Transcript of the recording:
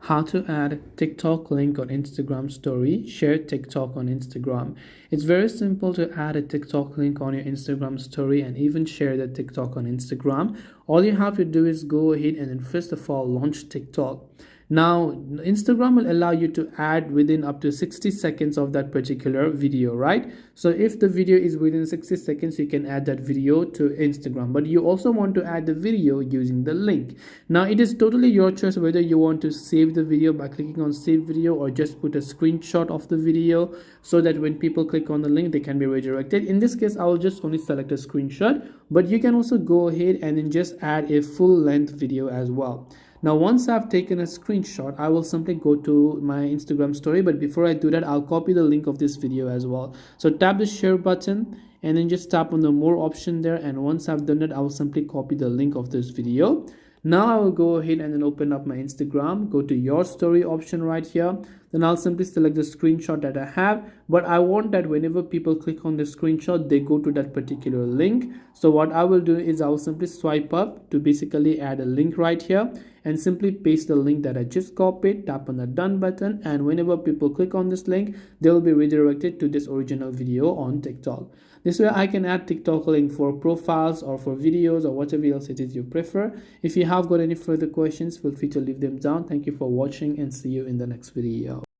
How to add TikTok link on Instagram story, share TikTok on Instagram. It's very simple to add a TikTok link on your Instagram story and even share the TikTok on Instagram. All you have to do is go ahead and then first of all launch TikTok. Now, Instagram will allow you to add within up to 60 seconds of that particular video, right? So if the video is within 60 seconds, you can add that video to Instagram, but you also want to add the video using the link. Now, it is totally your choice whether you want to save the video by clicking on save video or just put a screenshot of the video so that when people click on the link, they can be redirected. In this case, I will just only select a screenshot, but you can also go ahead and then just add a full length video as well. Now, once I've taken a screenshot, I will simply go to my Instagram story. But before I do that, I'll copy the link of this video as well. So tap the share button and then just tap on the more option there. And once I've done that, I will simply copy the link of this video. Now I will go ahead and then open up my Instagram, go to your story option right here. Then I'll simply select the screenshot that I have, but I want that whenever people click on the screenshot, they go to that particular link. So what I will do is I will simply swipe up to basically add a link right here and simply paste the link that I just copied, tap on the done button, and whenever people click on this link, they will be redirected to this original video on TikTok. This way I can add TikTok link for profiles or for videos or whatever else it is you prefer. If you have got any further questions, feel free to leave them down. Thank you for watching and see you in the next video.